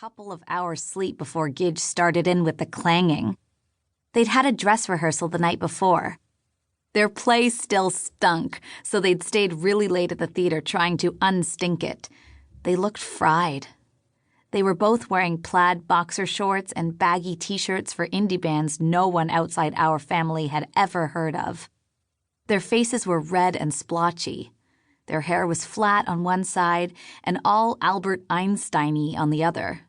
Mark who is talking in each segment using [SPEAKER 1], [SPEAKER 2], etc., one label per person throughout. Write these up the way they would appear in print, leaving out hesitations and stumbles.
[SPEAKER 1] couple of hours' sleep before Gidge started in with the clanging. They'd had a dress rehearsal the night before. Their play still stunk, so they'd stayed really late at the theater trying to unstink it. They looked fried. They were both wearing plaid boxer shorts and baggy t-shirts for indie bands no one outside our family had ever heard of. Their faces were red and splotchy. Their hair was flat on one side and all Albert Einstein-y on the other.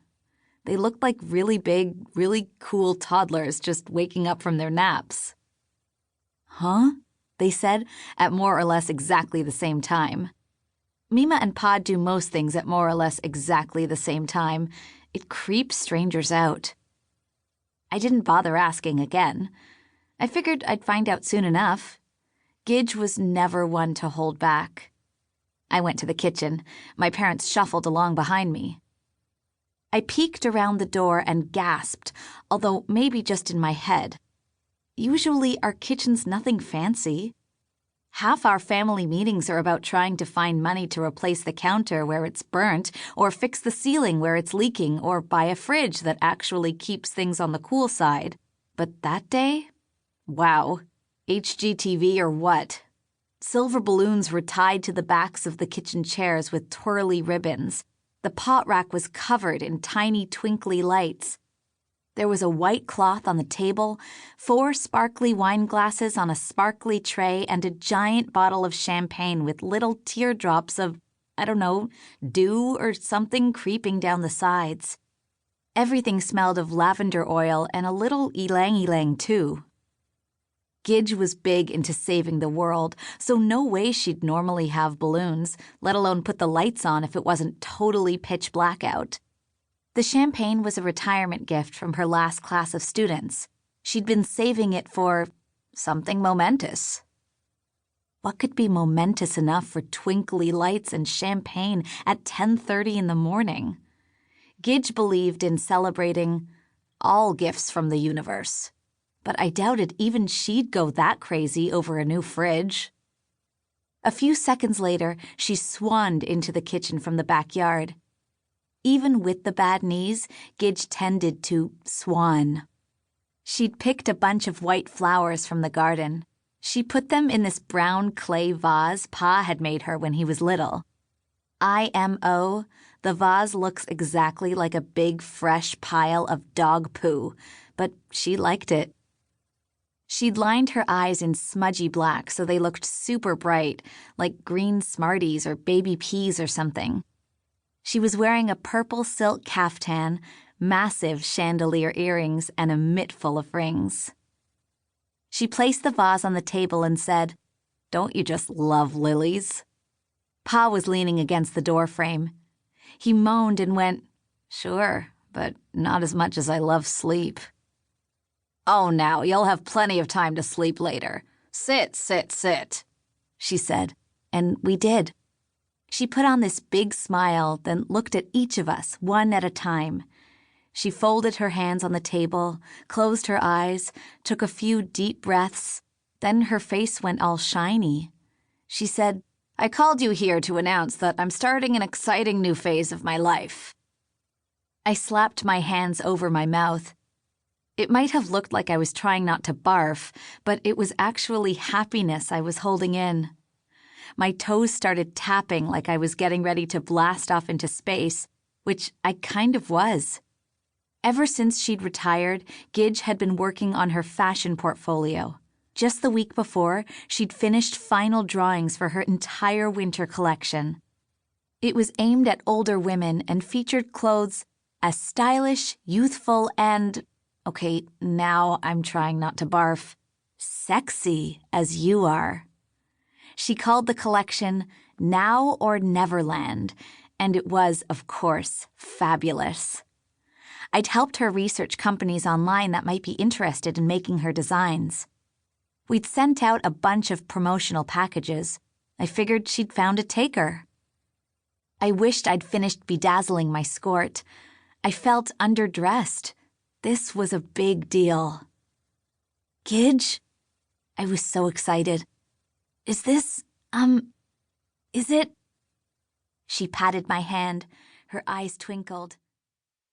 [SPEAKER 1] They looked like really big, really cool toddlers just waking up from their naps. "Huh?" they said at more or less exactly the same time. Mima and Pa do most things at more or less exactly the same time. It creeps strangers out. I didn't bother asking again. I figured I'd find out soon enough. Gidge was never one to hold back. I went to the kitchen. My parents shuffled along behind me. I peeked around the door and gasped, although maybe just in my head. Usually our kitchen's nothing fancy. Half our family meetings are about trying to find money to replace the counter where it's burnt, or fix the ceiling where it's leaking, or buy a fridge that actually keeps things on the cool side. But that day? Wow. HGTV or what? Silver balloons were tied to the backs of the kitchen chairs with twirly ribbons. The pot rack was covered in tiny twinkly lights. There was a white cloth on the table, 4 sparkly wine glasses on a sparkly tray, and a giant bottle of champagne with little teardrops of, I don't know, dew or something creeping down the sides. Everything smelled of lavender oil and a little ylang-ylang too. Gidge was big into saving the world, so no way she'd normally have balloons, let alone put the lights on if it wasn't totally pitch black out. The champagne was a retirement gift from her last class of students. She'd been saving it for something momentous. What could be momentous enough for twinkly lights and champagne at 10:30 in the morning? Gidge believed in celebrating all gifts from the universe, but I doubted even she'd go that crazy over a new fridge. A few seconds later, she swanned into the kitchen from the backyard. Even with the bad knees, Gidge tended to swan. She'd picked a bunch of white flowers from the garden. She put them in this brown clay vase Pa had made her when he was little. IMO, the vase looks exactly like a big, fresh pile of dog poo, but she liked it. She'd lined her eyes in smudgy black so they looked super bright, like green Smarties or baby peas or something. She was wearing a purple silk caftan, massive chandelier earrings, and a mitt full of rings. She placed the vase on the table and said, "Don't you just love lilies?" Pa was leaning against the doorframe. He moaned and went, "Sure, but not as much as I love sleep." "Oh, now, you'll have plenty of time to sleep later. Sit, sit, sit," she said, and we did. She put on this big smile, then looked at each of us, one at a time. She folded her hands on the table, closed her eyes, took a few deep breaths, then her face went all shiny. She said, "I called you here to announce that I'm starting an exciting new phase of my life." I slapped my hands over my mouth. It might have looked like I was trying not to barf, but it was actually happiness I was holding in. My toes started tapping like I was getting ready to blast off into space, which I kind of was. Ever since she'd retired, Gidge had been working on her fashion portfolio. Just the week before, she'd finished final drawings for her entire winter collection. It was aimed at older women and featured clothes as stylish, youthful, and, okay, now I'm trying not to barf, sexy as you are. She called the collection Now or Neverland, and it was, of course, fabulous. I'd helped her research companies online that might be interested in making her designs. We'd sent out a bunch of promotional packages. I figured she'd found a taker. I wished I'd finished bedazzling my skirt. I felt underdressed. This was a big deal. "Gidge?" I was so excited. Is it? She patted my hand. Her eyes twinkled.